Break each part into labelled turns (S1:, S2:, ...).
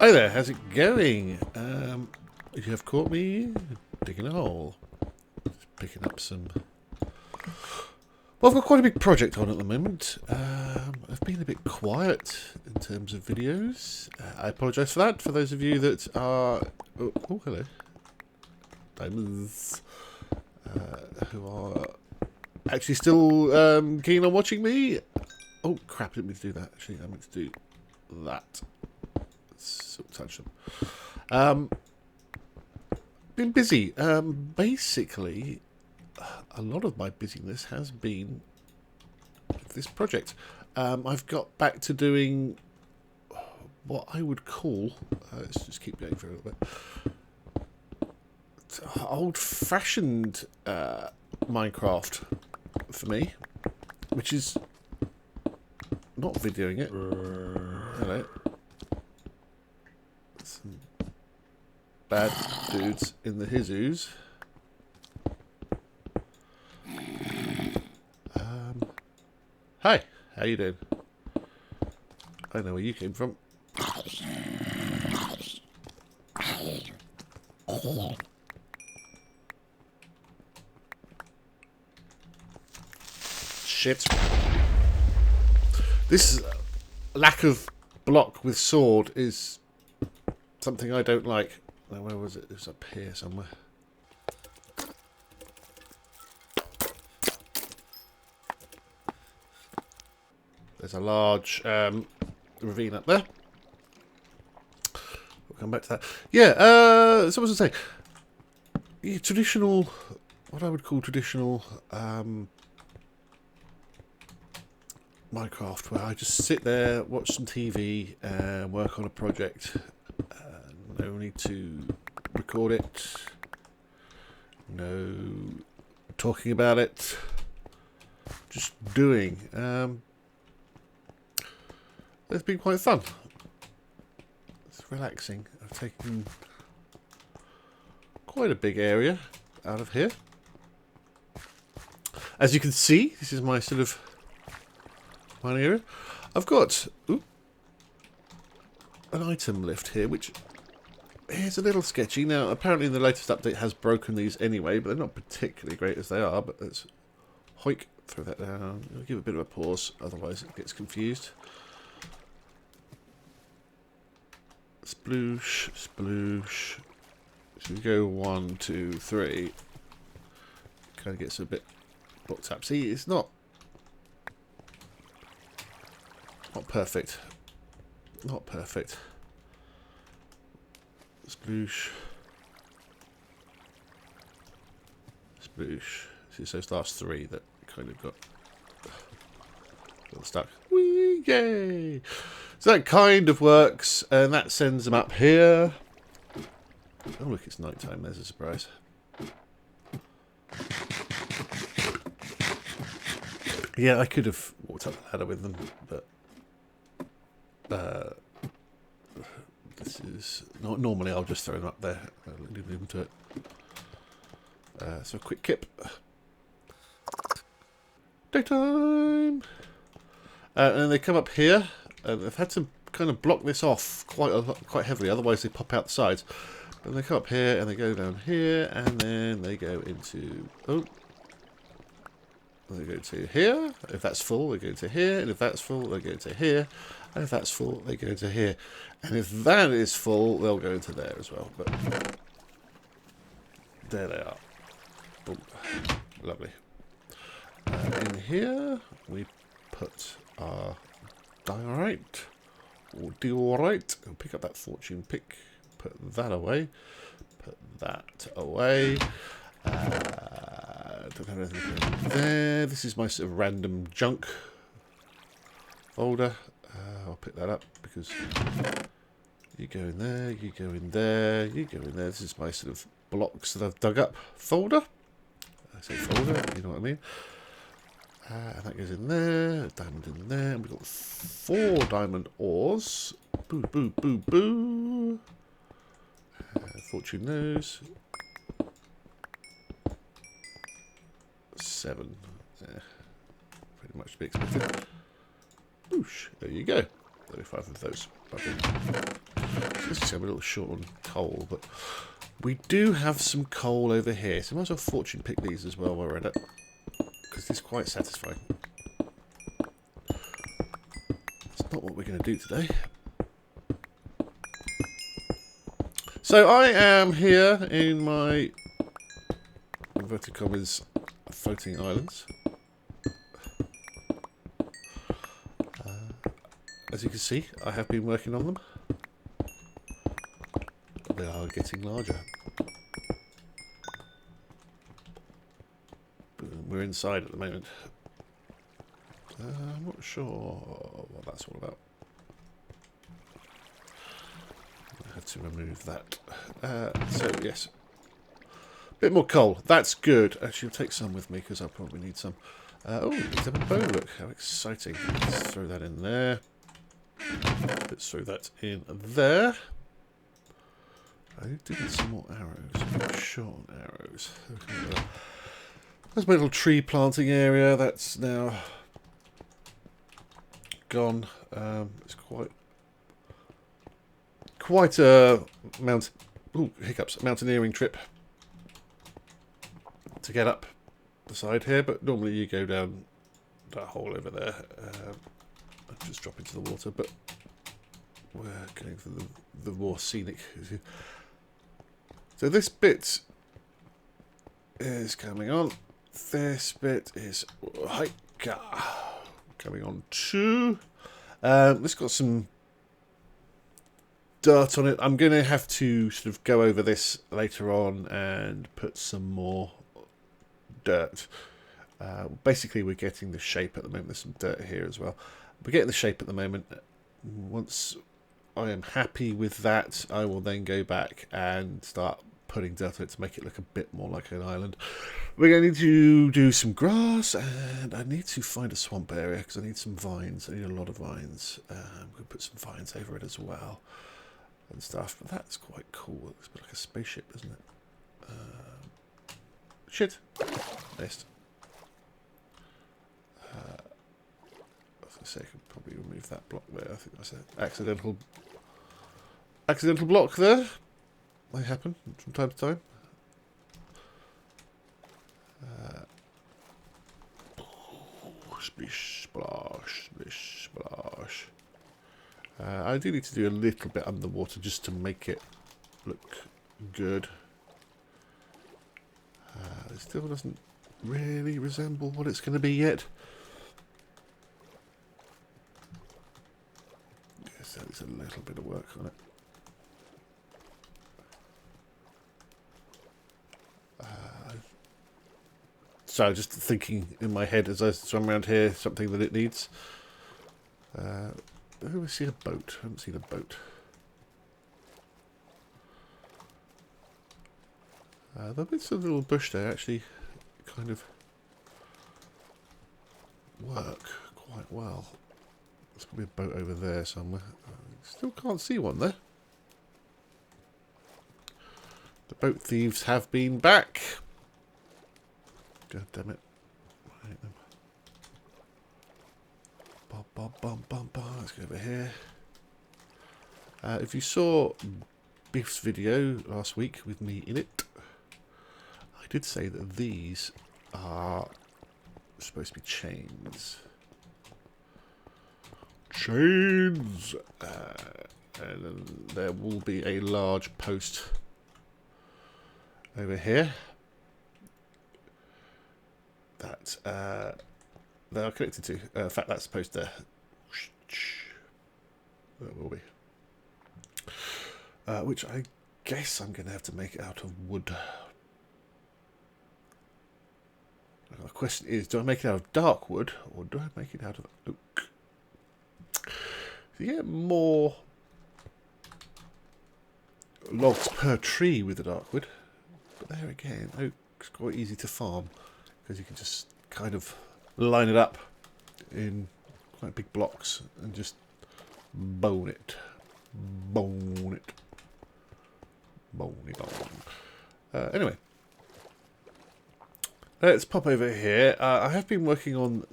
S1: Hi there, how's it going? You have caught me digging a hole. Just picking up some... Well, I've got quite a big project on at the moment. I've been a bit quiet in terms of videos. I apologise for that, for those of you that are... Oh hello. Diamonds. Who are actually still keen on watching me. Oh crap, I didn't mean to do that, actually. I meant to do that. So touch them. Been busy. Basically, a lot of my busyness has been with this project. I've got back to doing what I would call, let's just keep going for a little bit, old-fashioned Minecraft for me, which is not videoing it. Hello. Some bad dudes in the hizoos. Hi, how you doing? I know where you came from. Shit. This lack of block with sword is something I don't like. Now, where was it? It was up here somewhere. There's a large ravine up there. We'll come back to that. Yeah, someone was saying, yeah, traditional, what I would call traditional Minecraft, where I just sit there, watch some TV, and work on a project. No need to record it. No talking about it. Just doing. It's been quite fun. It's relaxing. I've taken quite a big area out of here. As you can see, this is my sort of one area. I've got an item lift here, which is a little sketchy. Now, apparently the latest update has broken these anyway, but they're not particularly great as they are. But let's hoik, throw that down. I'll give it a bit of a pause, otherwise it gets confused. Sploosh, sploosh. So we go 1, 2, 3. Kind of gets a bit blocked up. See, it's not perfect. Not perfect. Sploosh. Sploosh. See, so it's last 3 that kind of got stuck. Whee! Yay! So that kind of works, and that sends them up here. Oh look, it's night time. There's a surprise. Yeah, I could have walked up the ladder with them, but this is not normally. I'll just throw them up there. I'll leave them to it. So a quick kip. Daytime. And then they come up here. They've had to kind of block this off quite heavily, otherwise they pop out the sides. But they come up here and they go down here, and then they go into they go to here. If that's full, they go to here, and if that's full, they go to here, and if that's full, they go to here, and if that is full, they'll go into there as well. But there they are. Boom. Lovely. In here, we put our diorite, or diorite. We'll pick up that fortune pick, put that away, put that away. Don't have anything there. This is my sort of random junk folder. I'll pick that up because you go in there, you go in there, you go in there. This is my sort of blocks that I've dug up folder. I say folder, you know what I mean. And that goes in there, diamond in there, and we've got 4 diamond ores. Boo, boo, boo, boo. Fortune knows. 7. Pretty much to be expected. Whoosh, there you go. 35 of those. Lovely. This is a little short on coal, but we do have some coal over here, so I might as well fortune pick these as well while we're at it, because it's quite satisfying. That's not what we're going to do today. So I am here in my inverted commas floating islands. As you can see, I have been working on them. They are getting larger. We're inside at the moment. I'm not sure what that's all about. I have to remove that. So, yes. Bit more coal. That's good. Actually, I'll take some with me because I'll probably need some. Oh, there's a bow. Look, how exciting. Let's throw that in there. Let's throw that in there. I do need some more arrows. I'm not short on arrows. Okay. There's my little tree planting area. That's now gone. It's quite a mountaineering trip to get up the side here. But normally you go down that hole over there and just drop into the water. But we're going for the more scenic. So this bit is coming on. This bit is coming on too. It's got some dirt on it. I'm going to have to sort of go over this later on and put some more dirt. Basically, we're getting the shape at the moment. There's some dirt here as well. We're getting the shape at the moment. Once I am happy with that, I will then go back and start putting dirt on it to make it look a bit more like an island. We're going to need to do some grass, and I need to find a swamp area because I need some vines. I need a lot of vines. I'm going to put some vines over it as well and stuff. But that's quite cool. It's a bit like a spaceship, isn't it? Shit. Missed. I was going to say I could probably remove that block there. I think that's an accidental block there. They happen from time to time. Splish, splash, splish, splash. I do need to do a little bit underwater just to make it look good. It still doesn't really resemble what it's going to be yet. Yes, there's a little bit of work on it. So just thinking in my head as I swim around here, something that it needs. Who has seen a boat? I haven't seen a boat. There's a little bush there actually kind of work quite well. There's probably a boat over there somewhere. Still can't see one there. The boat thieves have been back. God damn it. I hate them. Bum, bum, bum, bum, bum. Let's go over here. If you saw Beef's video last week with me in it, I did say that these are supposed to be chains. Chains! And then there will be a large post over here that they are connected to. In fact, that's supposed to. That will be. Which I guess I'm going to have to make it out of wood. The question is, do I make it out of dark wood or do I make it out of oak? You get more logs per tree with the dark wood, but there again, oak's quite easy to farm because you can just kind of line it up in quite big blocks and just bone it. Anyway, let's pop over here. I have been working on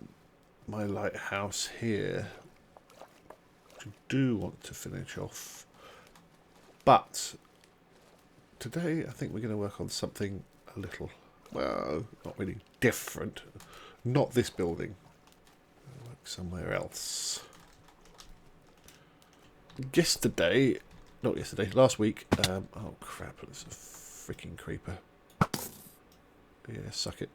S1: my lighthouse here, which I do want to finish off But today I think we're going to work on something a little, well, not really different. Not this building. I'll work somewhere else. Last week, oh crap, it's a freaking creeper. Yeah, suck it.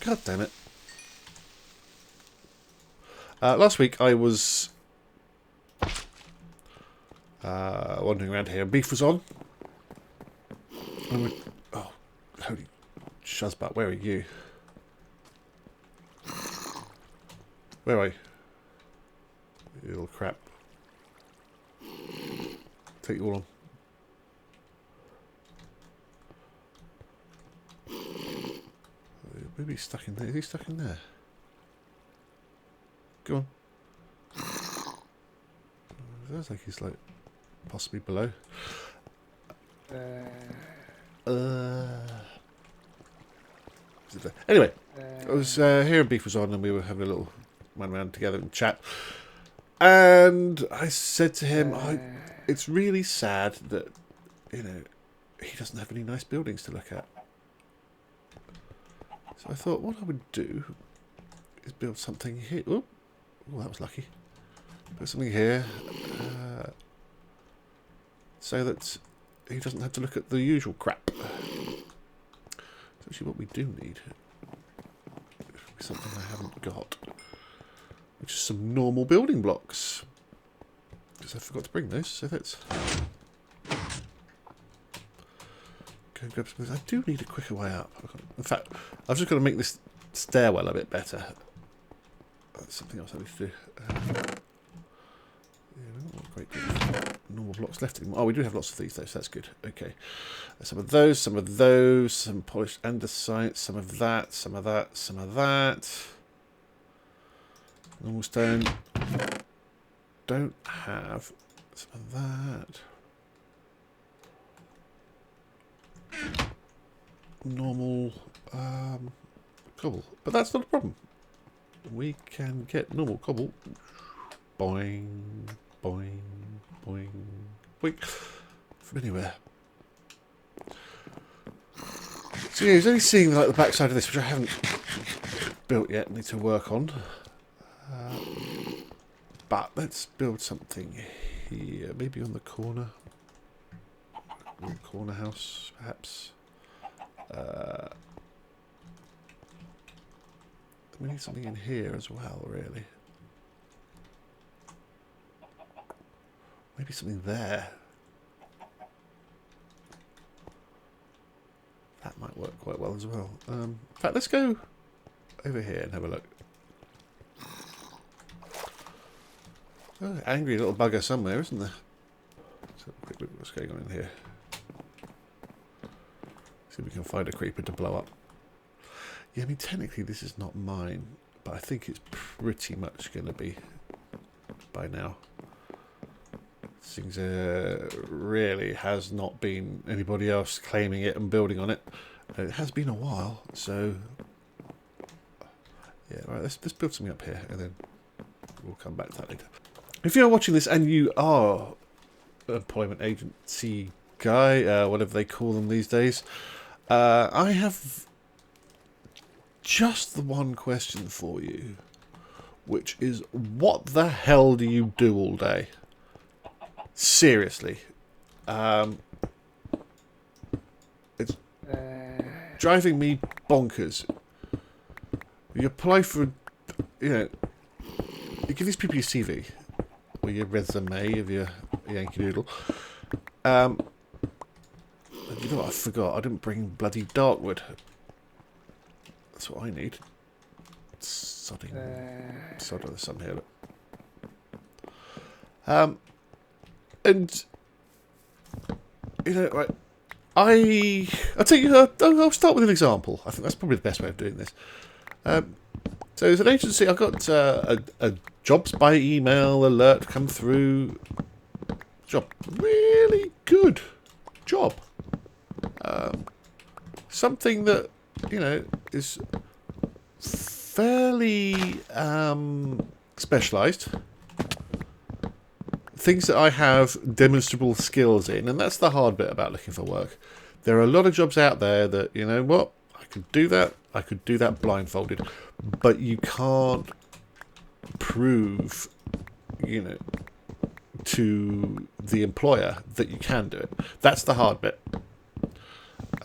S1: God damn it. Last week I was wandering around here and Beef was on. Oh, holy shuzbutt, where are you? Where are you? You little crap. Take you all on. Maybe he's stuck in there. Is he stuck in there? Go on. It sounds like he's like possibly below. Anyway, I was here and Beef was on and we were having a little run around together and chat. And I said to him, it's really sad that, you know, he doesn't have any nice buildings to look at. So I thought what I would do is build something here. Oh, that was lucky. Build something here so that he doesn't have to look at the usual crap. It's actually what we do need. Something I haven't got. Which is some normal building blocks. Because I forgot to bring those, so that's... Go and grab some. I do need a quicker way up. In fact, I've just got to make this stairwell a bit better. That's something else I need to do. Yeah, we've not got great normal blocks left anymore. Oh, we do have lots of these though, so that's good. Okay. Some of those, some polished andesite, some of that, some of that, some of that. Normal stone. Don't have some of that. Normal cobble. But that's not a problem. We can get normal cobble. Boing, boing, boing, boing. From anywhere. So yeah, he's only seeing like the backside of this, which I haven't built yet. Need to work on. But let's build something here. Maybe on the corner. Corner house, perhaps. We need something in here as well, really. Maybe something there. That might work quite well as well. In fact, let's go over here and have a look. Oh, angry little bugger somewhere, isn't there? Let's have a quick look at what's going on in here. See if we can find a creeper to blow up. Yeah, I mean, technically this is not mine, but I think it's pretty much going to be by now. Things really has not been anybody else claiming it and building on it. It has been a while, so yeah. Right, let's build something up here, and then we'll come back to that later. If you're watching this and you are an employment agency guy, whatever they call them these days, I have just the one question for you, which is, what the hell do you do all day? Seriously. It's driving me bonkers. You apply for, you know, you give these people your CV, or your resume of your Yankee Doodle. And you know what I forgot? I didn't bring bloody darkwood. That's what I need. Sodding. Sod of the sun here, look. And you know, right? I'll tell you. I'll start with an example. I think that's probably the best way of doing this. So as an agency, I got a jobs by email alert come through. Job, really good job. Something that, you know, is fairly specialised. Things that I have demonstrable skills in, and that's the hard bit about looking for work. There are a lot of jobs out there that, you know what, I could do that blindfolded, but you can't prove, you know, to the employer that you can do it. That's the hard bit.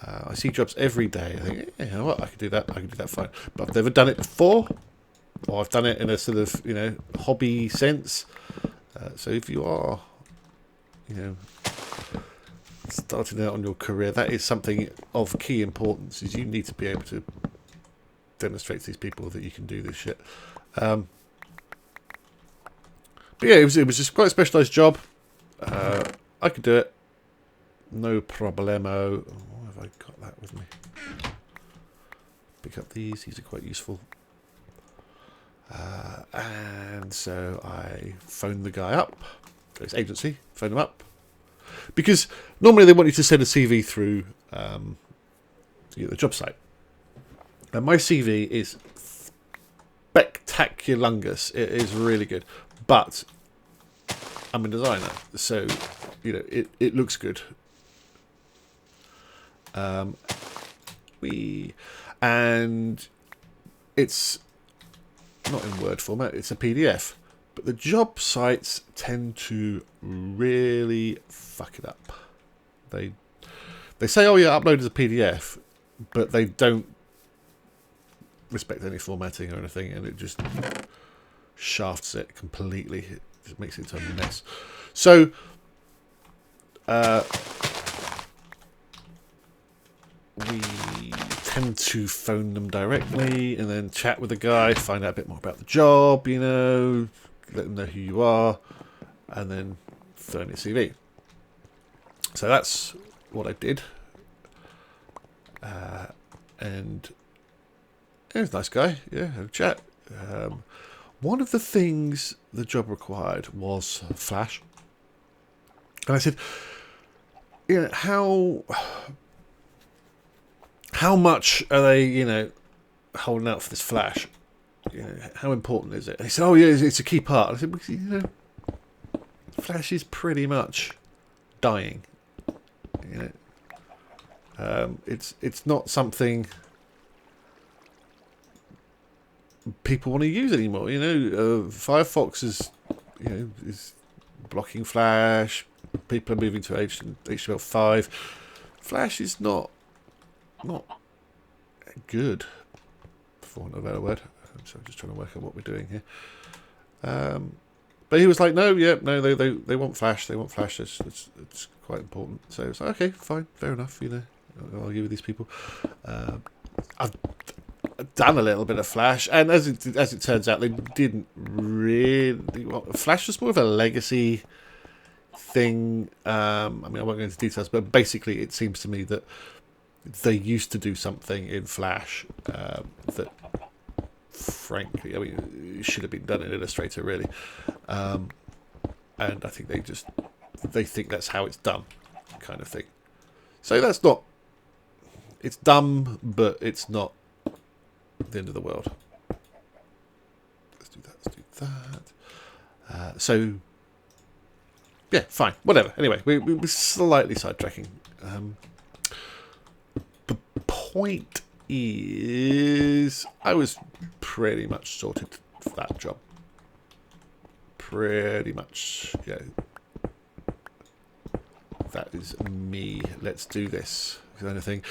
S1: I see jobs every day. I think, you know what, I could do that fine. But I've never done it before, or I've done it in a sort of, you know, hobby sense. So if you are, you know, starting out on your career, that is something of key importance, is you need to be able to demonstrate to these people that you can do this shit. But yeah, it was just quite a specialised job. I could do it. No problemo. Oh, have I got that with me? Pick up these are quite useful. And so I phoned the guy up, his agency, phoned him up. Because normally they want you to send a CV through the job site. And my CV is spectaculungus. It is really good. But I'm a designer, so, you know, it looks good. And it's not in Word format, it's a PDF. But the job sites tend to really fuck it up. They say, oh yeah, upload as a PDF, but they don't respect any formatting or anything, and it just shafts it completely. It just makes it into a mess. So we tend to phone them directly and then chat with the guy, find out a bit more about the job, you know, let them know who you are, and then throw in your CV. So that's what I did. And he was a nice guy, yeah, had a chat. One of the things the job required was Flash. And I said, you know, how much are they, you know, holding out for this Flash? You know, how important is it? And he said, oh yeah, it's a key part. I said, well, you know, Flash is pretty much dying. You know, it's not something people want to use anymore. You know, Firefox is, you know, is blocking Flash. People are moving to HTML5. Flash is not good, for want of a better word. So I'm just trying to work out what we're doing here. But he was like, no, they want Flash. They want Flash. It's quite important. So it's like, okay, fine, fair enough. You know, I'll argue with these people. I've done a little bit of Flash, and as it turns out, they didn't really. Well, Flash was more of a legacy thing. I mean, I won't go into details, but basically, it seems to me that they used to do something in Flash that, frankly, I mean, it should have been done in Illustrator, really. And I think they think that's how it's done, kind of thing. So that's not. It's dumb, but it's not the end of the world. Let's do that. So, yeah, fine, whatever. Anyway, we're slightly sidetracking. The point is, I was pretty much sorted for that job. Pretty much, yeah. That is me. Let's do this kind of thing.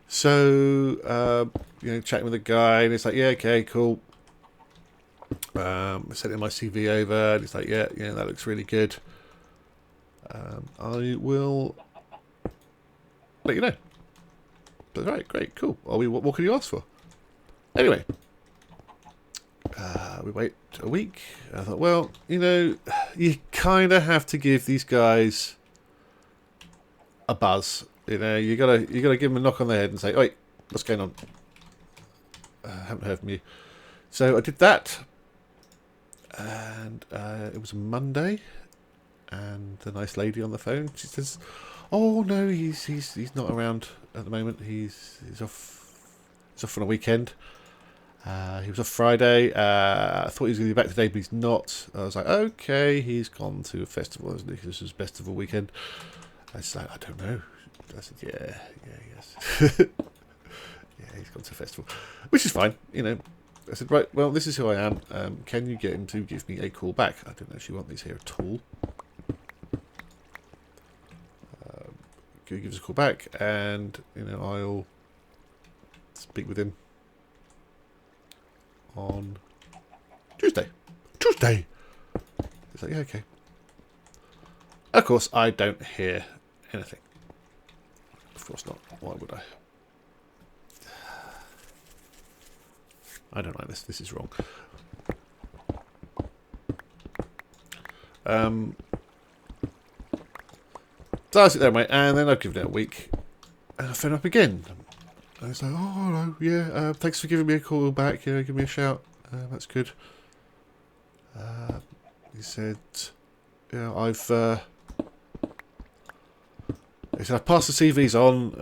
S1: So, you know, chatting with the guy, and it's like, yeah, okay, cool. I sent him my CV over, and it's like, yeah, that looks really good. I will let you know. But, right, great, cool. What can you ask for? Anyway, we wait a week. I thought, well, you know, you kind of have to give these guys a buzz. You know, you gotta give them a knock on the head and say, "Oi, what's going on? Haven't heard from you." So I did that, and it was a Monday, and the nice lady on the phone, she says, "Oh no, he's not around at the moment. He's off on a weekend." He was off Friday. I thought he was going to be back today, but he's not. I was like, okay, he's gone to a festival, isn't he? This is festival weekend. I was like, I don't know. I said, yeah, yes. Yeah, he's gone to a festival, which is fine, you know. I said, right, well, this is who I am. Can you get him to give me a call back? I don't actually want these here at all. Can you give us a call back? And, you know, I'll speak with him on Tuesday. Tuesday! He's like, yeah, okay. Of course, I don't hear anything. Of course not. Why would I? I don't like this. This is wrong. So I sit there, mate, and then I've given it a week, and I phone up again. And it's like, oh, hello, yeah, thanks for giving me a call back. Yeah, give me a shout. That's good. He said, yeah, he said, I've passed the CVs on,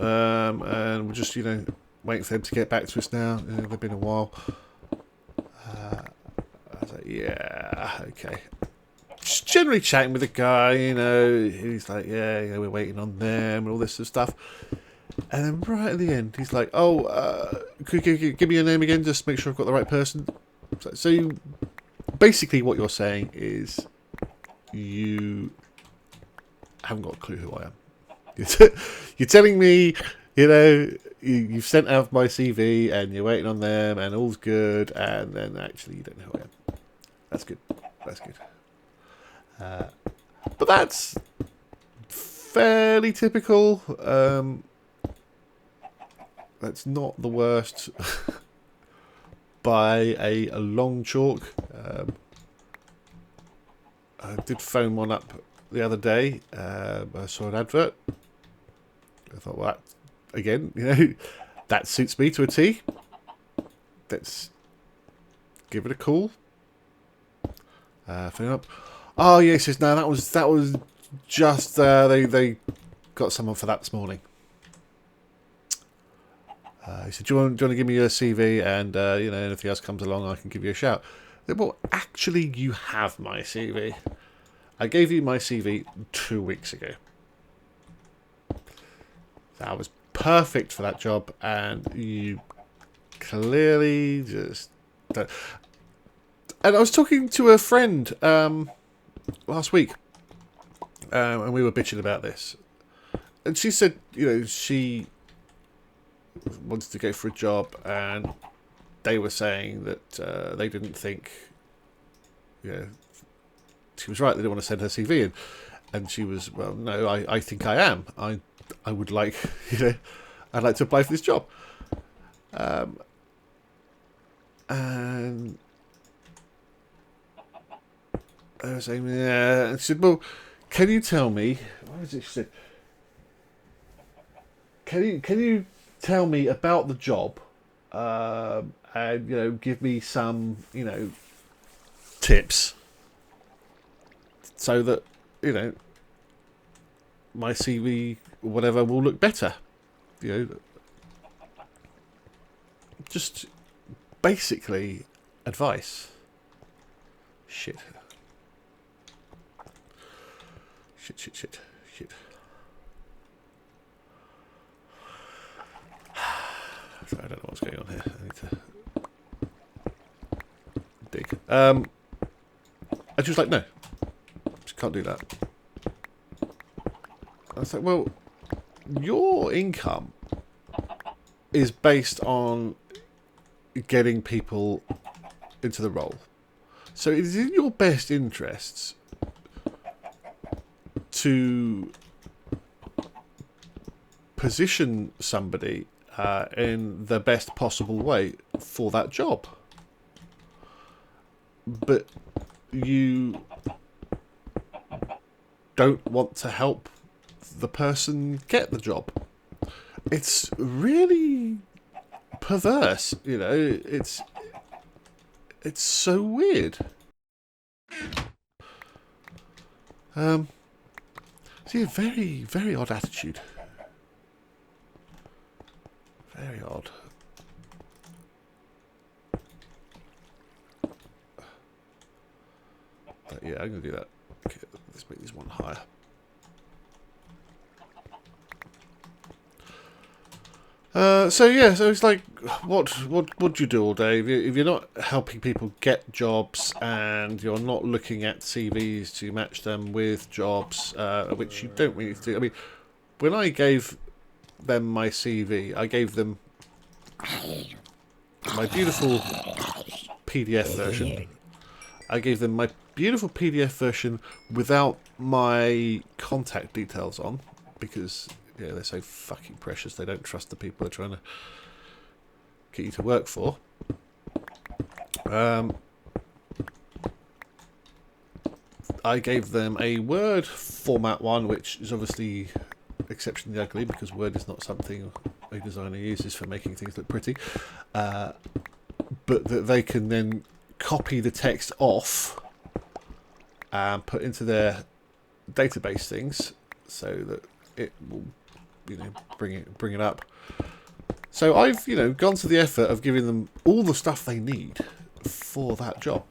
S1: and we're just, you know, waiting for them to get back to us now. You know, they've been a while. I was like, yeah, okay. Just generally chatting with the guy, you know, he's like, yeah, we're waiting on them and all this sort of stuff. And then right at the end, he's like, oh, could you give me your name again, just make sure I've got the right person. So basically what you're saying is you haven't got a clue who I am. You're telling me, you know, you've sent out my CV and you're waiting on them and all's good, and then actually you don't know who I am. That's good. That's good. But that's fairly typical. That's not the worst by a long chalk. I did phone one up the other day. I saw an advert. I thought, well, that, again, you know, that suits me to a T. Let's give it a call. Phone up. Oh, yeah, he says, no, that was just, they got someone for that this morning. He said, do you want to give me your CV, and, you know, anything else comes along, I can give you a shout. I said, well, actually, you have my CV. I gave you my CV 2 weeks ago. That was perfect for that job, and you clearly just don't. And I was talking to a friend last week, and we were bitching about this. And she said, you know, she wanted to go for a job, and they were saying that they didn't think, you know, she was right, they didn't want to send her CV in. And she was, well, no, I think I am. I would like, you know, I'd like to apply for this job. And I was saying, yeah. And she said, well, can you tell me, what was it she said? Can you tell me about the job, and, you know, give me some, you know, tips so that, you know, my CV or whatever will look better. You know, just basically advice. Shit. Sorry, I don't know what's going on here. I need to dig. I just like, no. Just can't do that. I was like, well, your income is based on getting people into the role. So it is in your best interests to position somebody in the best possible way for that job. But you don't want to help the person get the job. It's really perverse, you know. It's so weird. See, a very, very odd attitude. Very odd. I'm going to do that. Okay, let's make this one higher. So yeah, so it's like, what do you do all day if you're not helping people get jobs and you're not looking at CVs to match them with jobs, which you don't really need to do. I mean, when I gave them my CV, I gave them my beautiful PDF version. I gave them my beautiful PDF version without my contact details on, because yeah, they're so fucking precious. They don't trust the people they're trying to get you to work for. I gave them a Word format one, which is obviously exceptionally ugly because Word is not something a designer uses for making things look pretty. But that they can then copy the text off and put into their database things so that it will, you know, bring it up. So I've, you know, gone to the effort of giving them all the stuff they need for that job.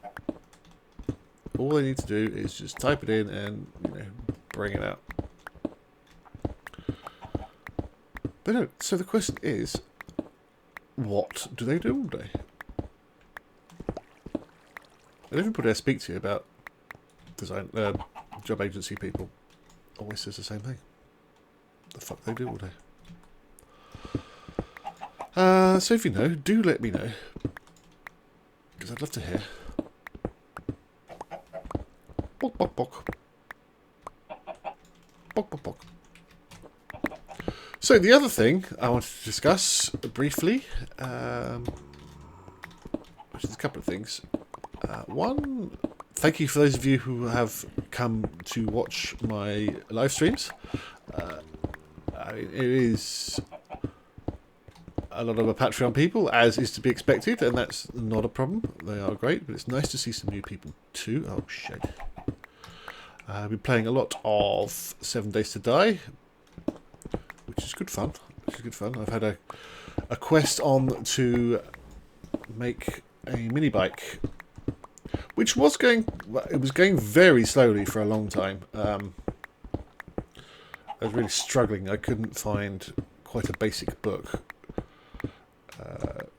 S1: All they need to do is just type it in and, you know, bring it out. But no, so the question is, what do they do all day? And everybody I speak to about design, job agency people always says the same thing. The fuck they do all day. So if you know, do let me know, because I'd love to hear. Bok, bok, bok. Bok, bok, bok. So the other thing I wanted to discuss briefly, which is a couple of things. One, thank you for those of you who have come to watch my live streams. I mean, it is a lot of the Patreon people, as is to be expected, and that's not a problem. They are great, but it's nice to see some new people too. Oh, shit. I've been playing a lot of 7 Days to Die, which is good fun. I've had a quest on to make a mini bike, which was going very slowly for a long time. I was really struggling. I couldn't find quite a basic book,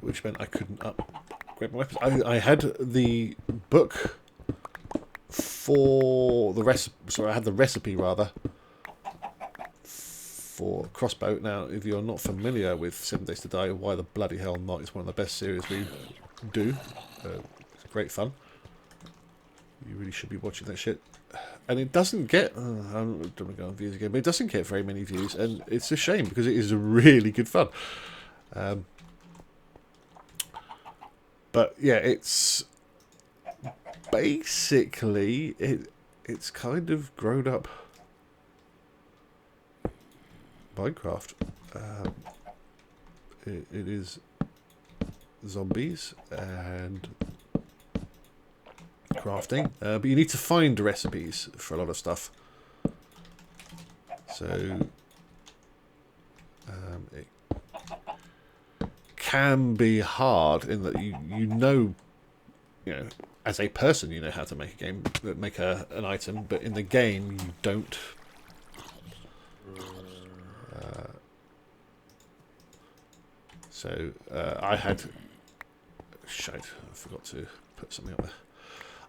S1: which meant I couldn't upgrade my weapons. I had the book for the recipe. Sorry, I had the recipe rather for crossbow. Now, if you're not familiar with 7 Days to Die, why the bloody hell not? It's one of the best series we do. It's great fun. You really should be watching that shit. And it doesn't get... I don't want to go on views again, but it doesn't get very many views, and it's a shame because it is really good fun. But yeah, it's basically it's kind of grown up Minecraft. It is zombies and crafting, but you need to find recipes for a lot of stuff. So it can be hard in that you know, as a person you know how to make an item, but in the game you don't. So I had shite. I forgot to put something up there.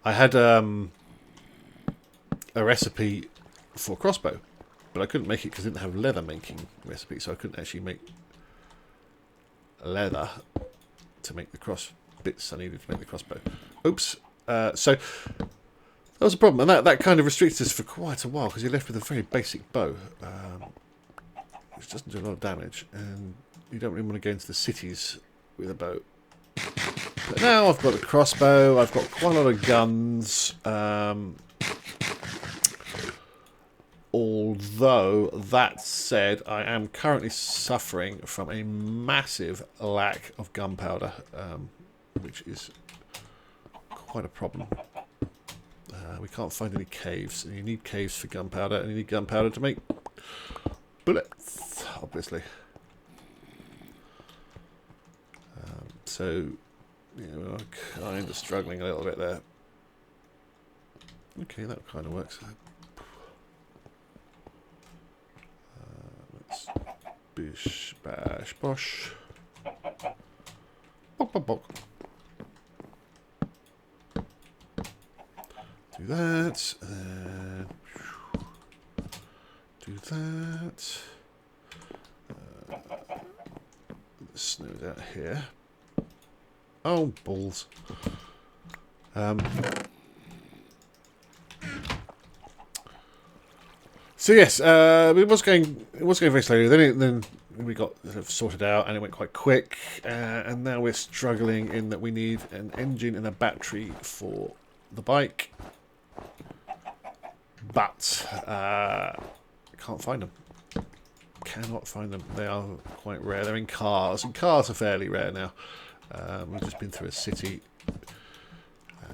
S1: I had a recipe for crossbow, but I couldn't make it because I didn't have leather making recipe, so I couldn't actually make leather to make the cross bits I needed to make the crossbow. Oops. So that was a problem, and that kind of restricts us for quite a while because you're left with a very basic bow, which doesn't do a lot of damage, and you don't really want to go into the cities with a bow. But now I've got a crossbow, I've got quite a lot of guns, although that said, I am currently suffering from a massive lack of gunpowder, which is quite a problem. We can't find any caves, and you need caves for gunpowder, and you need gunpowder to make bullets, obviously. So, we're kind of struggling a little bit there. Okay, that kind of works. Let's bish, bash, bosh. Bok, bok, bok. Do that. Do that. Snow's out here. Oh, balls. So yes, it was going very slowly. Then we got sort of sorted out, and it went quite quick. And now we're struggling in that we need an engine and a battery for the bike, but can't find them. Cannot find them. They are quite rare. They're in cars, and cars are fairly rare now. We've just been through a city,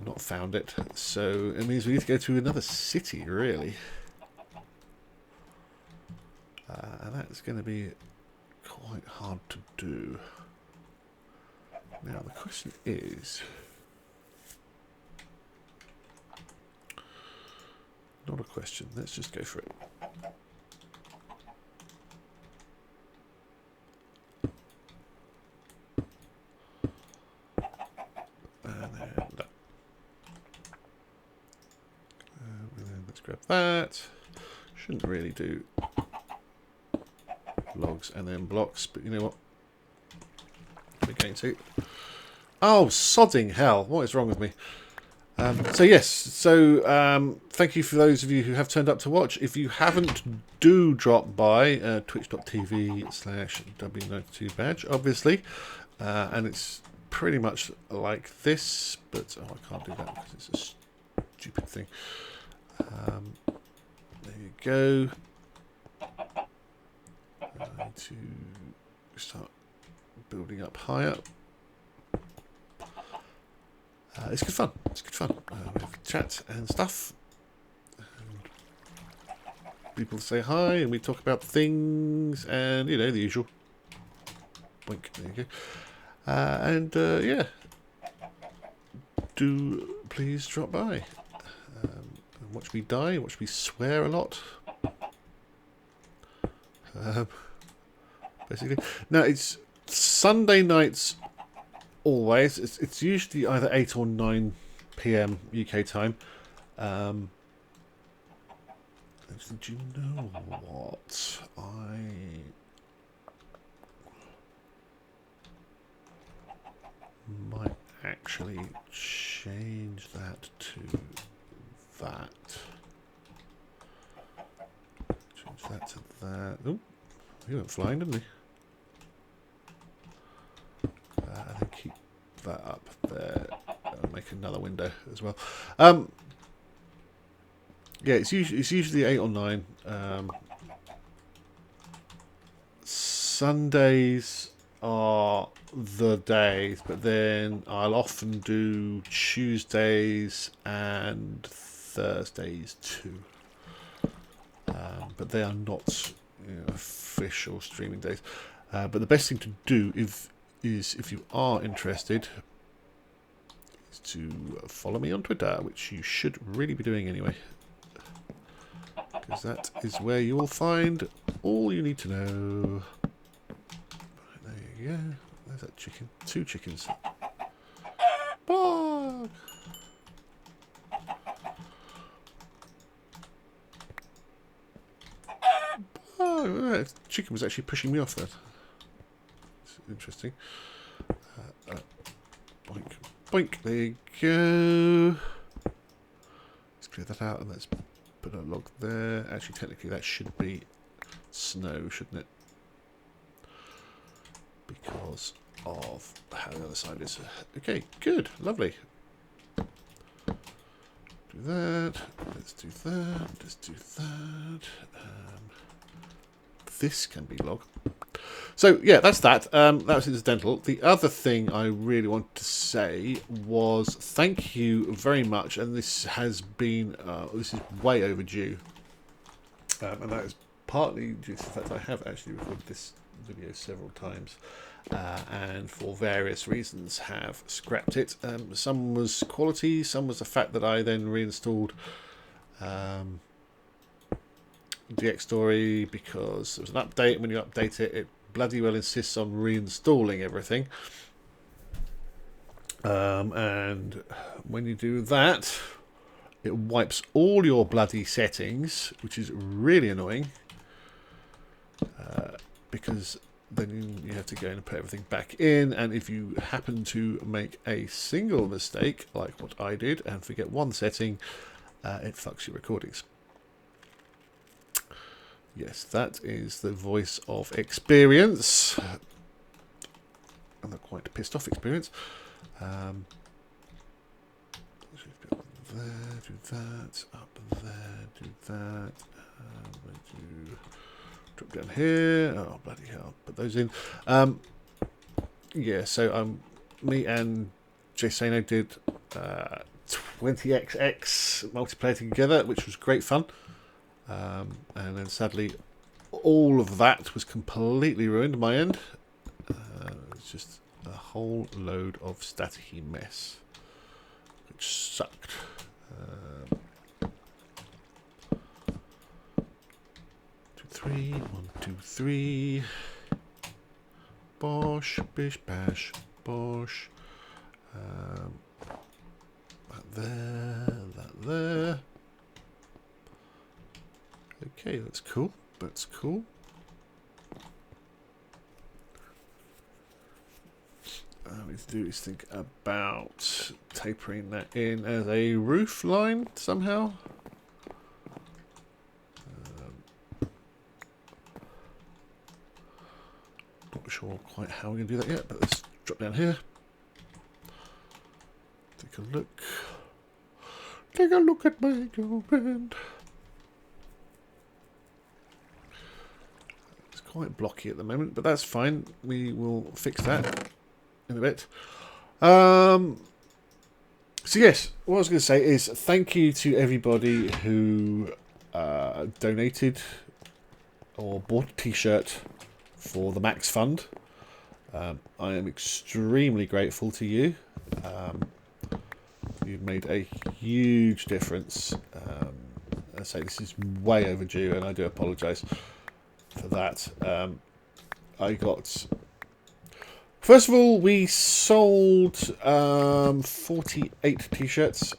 S1: not found it. So it means we need to go to another city, really. And that's going to be quite hard to do. Now the question is... Not a question. Let's just go for it. And then let's grab that. Shouldn't really do logs and then blocks, but you know what? We're going to. Oh, sodding hell! What is wrong with me? So yes, thank you for those of you who have turned up to watch. If you haven't, do drop by twitch.tv/W92badge, obviously, and it's pretty much like this, but oh, I can't do that because it's a stupid thing. There you go. I need to start building up higher. It's good fun. It's good fun. We have chat and stuff. And people say hi, and we talk about things, and you know the usual. Boink. There you go. And yeah, do please drop by and watch me die. Watch me swear a lot. Basically, now it's Sunday nights. Always, it's usually either 8 or 9 p.m. UK time. Actually, do you know what? I might actually change that to that. Change that to that. Oh, he went flying, didn't he? And then keep that up there and make another window as well. Yeah, it's usually 8 or 9. Sundays are the days, but then I'll often do Tuesdays and Thursdays too. But they are not official streaming days. But the best thing to do is if you are interested, is to follow me on Twitter, which you should really be doing anyway, because that is where you will find all you need to know. Right, there you go. There's that chicken. 2 chickens. Bark! Oh, that chicken was actually pushing me off then. Interesting. Boink, boink. There you go. Let's clear that out and let's put a log there. Actually, technically, that should be snow, shouldn't it? Because of how the other side is. Okay, good, lovely. Do that. Let's do that. Let's do that. This can be log. So yeah, that's that. That was incidental. The other thing I really wanted to say was thank you very much, and this has been this is way overdue, and that is partly due to the fact that I have actually recorded this video several times, and for various reasons have scrapped it. Some was quality, some was the fact that I then reinstalled DX story, because it was an update. When you update it, it bloody well insists on reinstalling everything. And when you do that, it wipes all your bloody settings, which is really annoying, because then you have to go in and put everything back in, and if you happen to make a single mistake, like what I did, and forget one setting, it fucks your recordings. Yes, that is the voice of experience, and a quite pissed off experience. There, do that, up there, do that, do drop down here. Oh bloody hell! Put those in. Yeah, so me and Jaseno did 20xx multiplayer together, which was great fun. And then sadly, all of that was completely ruined on my end. It's just a whole load of staticky mess, which sucked. 3, 1, 2, 3. Bosh, bish, bash, bosh. That there. Okay, that's cool. That's cool. All we need to do is think about tapering that in as a roof line somehow. Not sure quite how we're going to do that yet, but let's drop down here. Take a look. Take a look at my girlfriend. It's quite blocky at the moment, but that's fine. We will fix that in a bit. So yes, what I was going to say is thank you to everybody who donated or bought a t-shirt for the Max Fund. I am extremely grateful to you. You've made a huge difference. I say this is way overdue, and I do apologise for that. I got... First of all, we sold 48 t-shirts.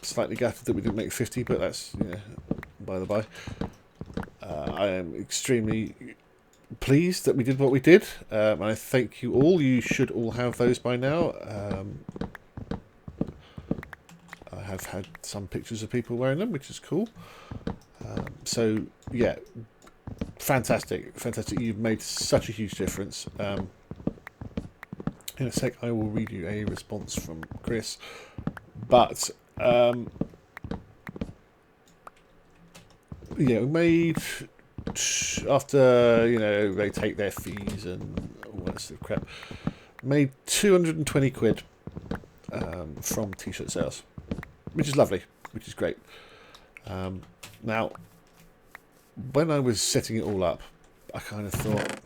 S1: Slightly gutted that we didn't make 50, but that's, by the by. I am extremely pleased that we did what we did, and I thank you all. You should all have those by now. I have had some pictures of people wearing them, which is cool. So yeah, fantastic. You've made such a huge difference. In a sec I will read you a response from Chris, but yeah, we made, after they take their fees and all that sort of crap, made 220 quid from t-shirt sales, which is lovely, which is great. Now, when I was setting it all up, I kind of thought,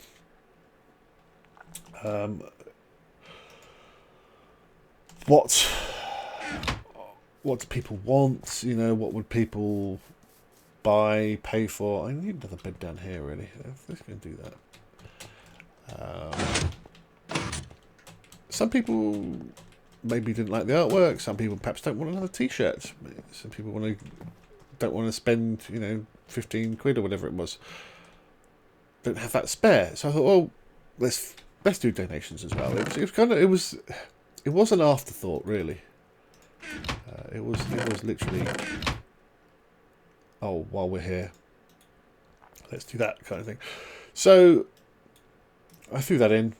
S1: what do people want? What would people buy, pay for? I need another bed down here, really. Let's go and do that. Some people maybe didn't like the artwork. Some people perhaps don't want another t-shirt. Some people don't want to spend 15 quid or whatever it was. Don't have that spare. So I thought, well, let's do donations as well. It was an afterthought, really. It was literally, oh, while we're here, let's do that kind of thing. So I threw that in,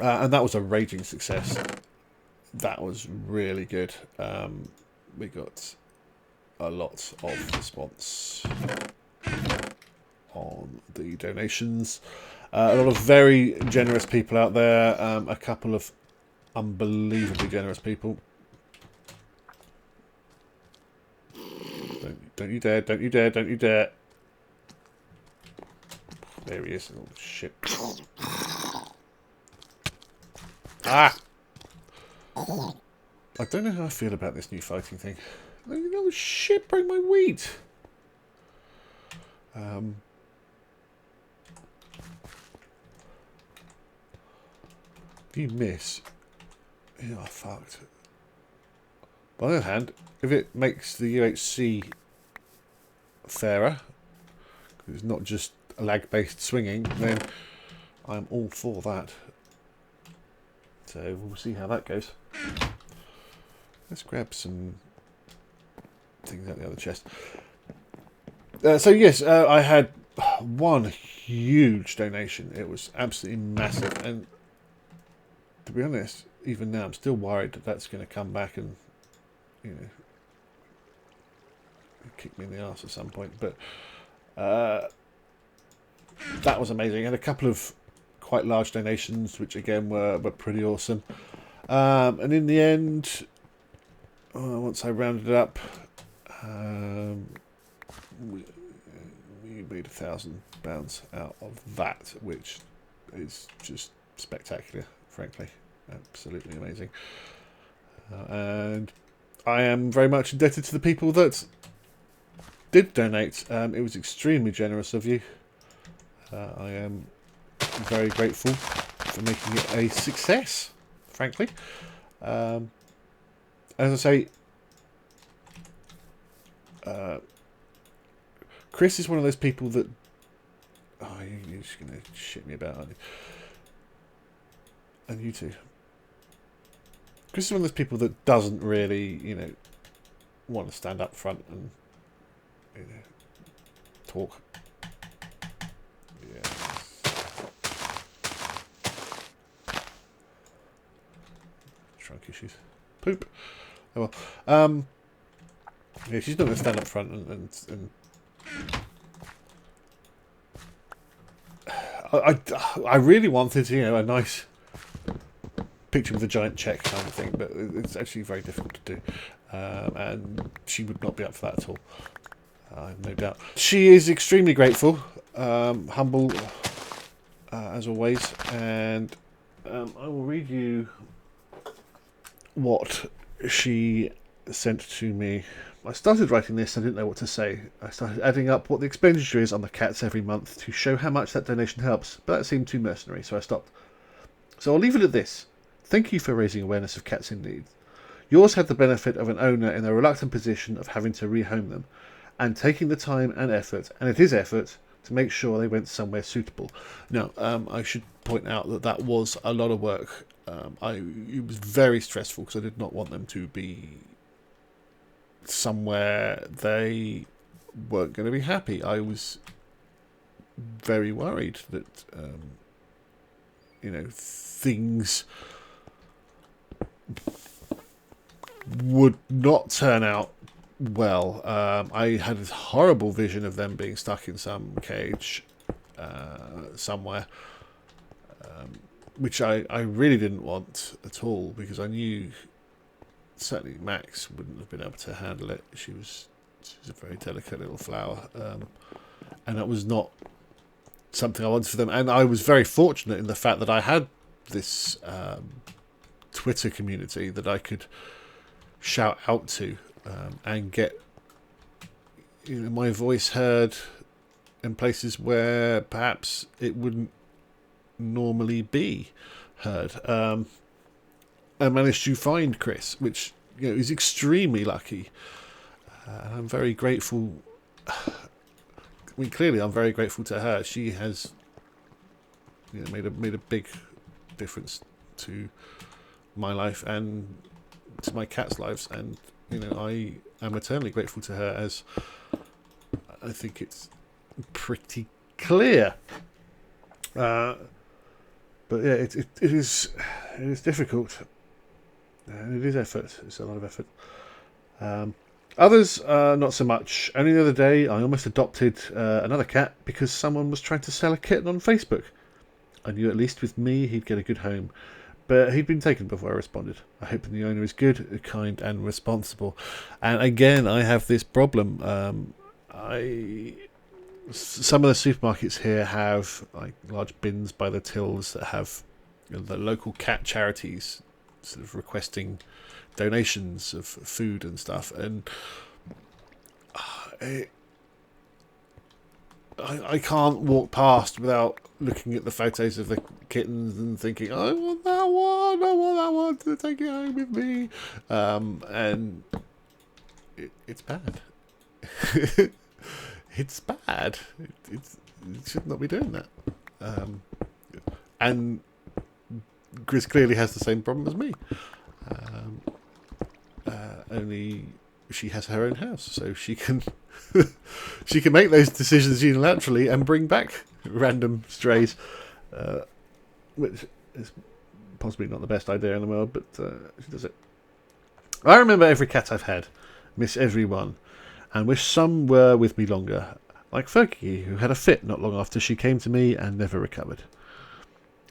S1: and that was a raging success. That was really good. We got a lot of response on the donations. A lot of very generous people out there. A couple of unbelievably generous people. Don't you dare, don't you dare, don't you dare. There he is. Oh, shit. Ah! I don't know how I feel about this new fighting thing. Oh shit, broke my wheat. You miss. Yeah, I fucked. On the other hand, if it makes the UHC fairer, it's not just a lag-based swinging, then I'm all for that. So we'll see how that goes. Let's grab some things out the other chest. So yes, I had one huge donation. It was absolutely massive, and to be honest, even now I'm still worried that that's going to come back and, you know, kick me in the arse at some point. But that was amazing. I had a couple of quite large donations, which again were pretty awesome. And in the end, once I rounded it up, we made £1,000 out of that, which is just spectacular, frankly. Absolutely amazing. And I am very much indebted to the people that did donate. It was extremely generous of you. I am very grateful for making it a success, frankly. As I say, Chris is one of those people that... Oh, you're just going to shit me about, aren't you? And you too. Chris is one of those people that doesn't really, you know, want to stand up front and, you know, talk. Yeah. Trunk issues. Poop. Oh well. Yeah, she's not going to stand up front and I really wanted, you know, a nice picture with a giant check kind of thing, but it's actually very difficult to do, and she would not be up for that at all. I have no doubt. She is extremely grateful, humble as always, and I will read you what she sent to me. I started writing this, I didn't know what to say. I started adding up what the expenditure is on the cats every month to show how much that donation helps, but that seemed too mercenary, so I stopped. So I'll leave it at this. Thank you for raising awareness of cats in need. Yours had the benefit of an owner in a reluctant position of having to rehome them, and taking the time and effort, and it is effort, to make sure they went somewhere suitable. Now, I should point out that that was a lot of work. It was very stressful because I did not want them to be somewhere they weren't going to be happy. I was very worried that, you know, things would not turn out well. I had this horrible vision of them being stuck in some cage somewhere, which I really didn't want at all, because I knew certainly Max wouldn't have been able to handle it. She was a very delicate little flower, and that was not something I wanted for them. And I was very fortunate in the fact that I had this Twitter community that I could shout out to and get, you know, my voice heard in places where perhaps it wouldn't normally be heard. I managed to find Chris, which, you know, is extremely lucky. I'm very grateful. I mean, clearly, I'm very grateful to her. She has, you know, made a big difference to my life and to my cats' lives, and, you know, I am eternally grateful to her, as I think it's pretty clear. But yeah, it is difficult, and it is effort. It's a lot of effort. Others, not so much. Only the other day, I almost adopted another cat because someone was trying to sell a kitten on Facebook. I knew at least with me he'd get a good home, but he'd been taken before I responded. I hope the owner is good, kind, and responsible. And again, I have this problem. Some of the supermarkets here have like large bins by the tills that have, you know, the local cat charities sort of requesting donations of food and stuff, and I can't walk past without looking at the photos of the kittens and thinking, I want that one, I want that one to take it home with me. And it's bad. It's bad. It should not be doing that. And Grizz clearly has the same problem as me. Only she has her own house, so she can she can make those decisions unilaterally and bring back random strays, which is possibly not the best idea in the world, but she does it. I remember every cat I've had, miss every one, and wish some were with me longer, like Fergie, who had a fit not long after she came to me and never recovered.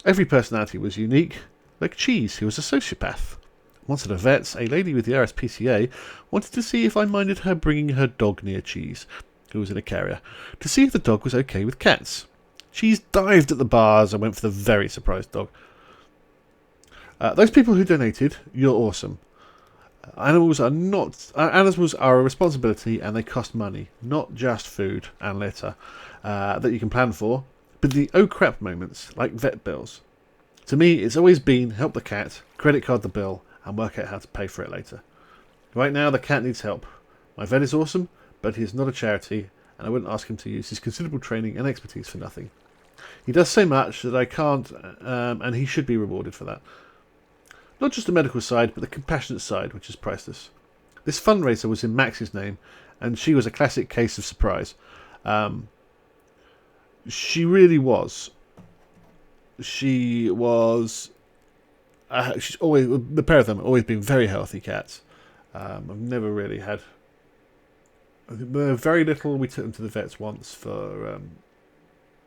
S1: Every personality was unique, like Cheese, who was a sociopath. Once at a vet's, a lady with the RSPCA wanted to see if I minded her bringing her dog near Cheese, who was in a carrier, to see if the dog was okay with cats. Cheese dived at the bars and went for the very surprised dog. Those people who donated, you're awesome. Animals are a responsibility, and they cost money, not just food and litter that you can plan for, but the oh crap moments, like vet bills. To me, it's always been help the cat, credit card the bill, and work out how to pay for it later. Right now, the cat needs help. My vet is awesome, but he is not a charity, and I wouldn't ask him to use his considerable training and expertise for nothing. He does so much that I can't, and he should be rewarded for that. Not just the medical side, but the compassionate side, which is priceless. This fundraiser was in Max's name, and she was a classic case of surprise. She really was. She's always, the pair of them have always been very healthy cats. I've never really had, very little. We took them to the vets once for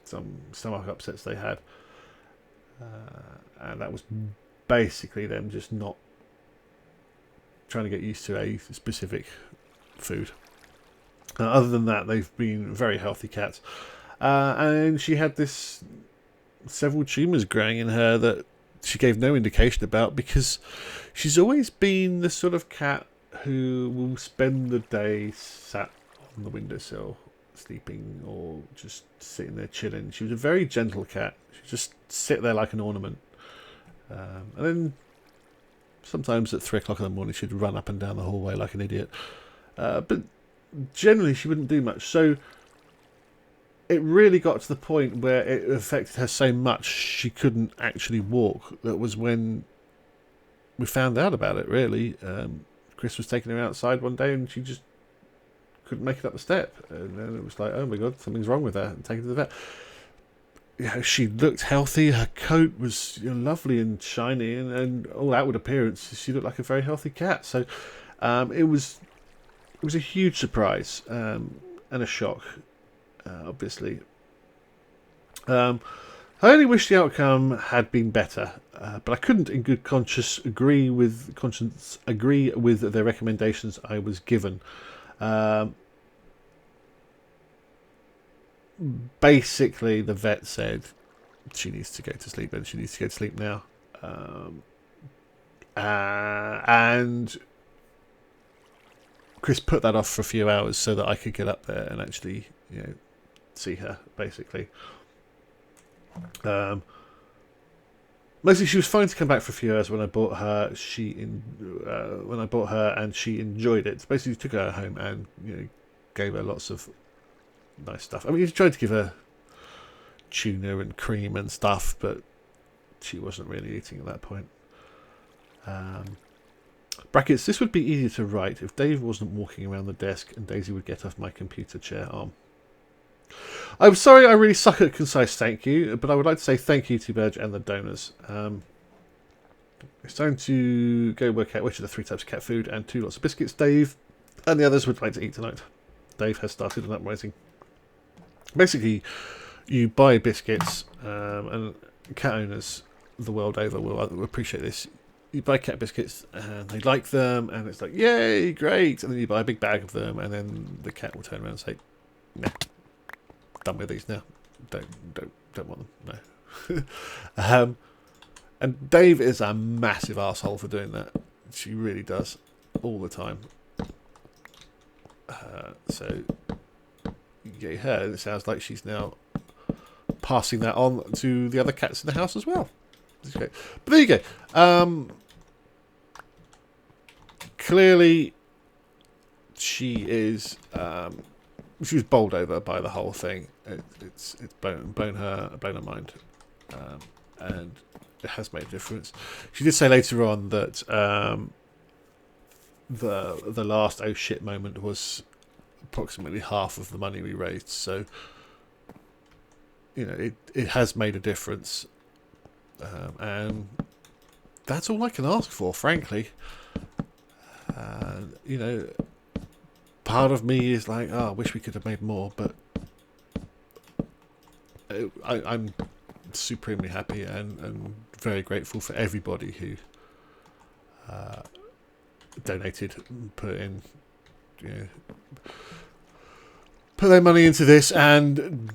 S1: some stomach upsets they had, and that was basically them just not trying to get used to a specific food. Other than that, they've been very healthy cats, and she had several tumours growing in her that she gave no indication about, because she's always been the sort of cat who will spend the day sat on the windowsill sleeping or just sitting there chilling. She was a very gentle cat. She'd just sit there like an ornament. And then sometimes at 3 o'clock in the morning she'd run up and down the hallway like an idiot. But generally she wouldn't do much. So it really got to the point where it affected her so much she couldn't actually walk. That was when we found out about it, really. Chris was taking her outside one day and she just couldn't make it up the step. And then it was like, oh my God, something's wrong with her. And take her to the vet. You know, she looked healthy. Her coat was lovely and shiny, and all outward appearance, she looked like a very healthy cat. So it was a huge surprise and a shock. Obviously, I only wish the outcome had been better, but I couldn't, in good conscience, agree with the recommendations I was given. Basically, the vet said she needs to go to sleep, and she needs to go to sleep now. And Chris put that off for a few hours so that I could get up there and actually, see her. Basically, mostly she was fine to come back for a few hours when I bought her. And she enjoyed it. Basically, took her home and gave her lots of nice stuff. I mean, he tried to give her tuna and cream and stuff, but she wasn't really eating at that point. Brackets, this would be easier to write if Dave wasn't walking around the desk and Daisy would get off my computer chair arm. I'm sorry I really suck at concise thank you, but I would like to say thank you to Burge and the donors. It's time to go work out which of the 3 types of cat food and 2 lots of biscuits Dave and the others would like to eat tonight. Dave has started an uprising. Basically, you buy biscuits, and cat owners the world over will appreciate this. You buy cat biscuits, and they like them, and it's like, yay, great! And then you buy a big bag of them, and then the cat will turn around and say, nah, done with these now. Don't want them, no. And Dave is a massive asshole for doing that. She really does, all the time. So, you heard, it sounds like she's now passing that on to the other cats in the house as well. Okay. But there you go. Clearly, she was bowled over by the whole thing. It's blown her mind, and it has made a difference. She did say later on that the last oh shit moment was approximately half of the money we raised. So it has made a difference, and that's all I can ask for, frankly. Part of me is like, I wish we could have made more, but I'm supremely happy and very grateful for everybody who donated, put their money into this, and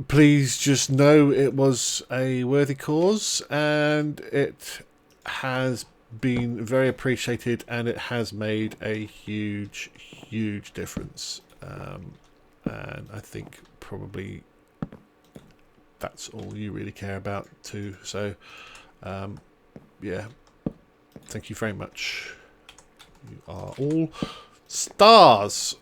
S1: please just know it was a worthy cause, and it has been very appreciated, and it has made a huge difference, and I think probably that's all you really care about too. So yeah, thank you very much. You are all stars.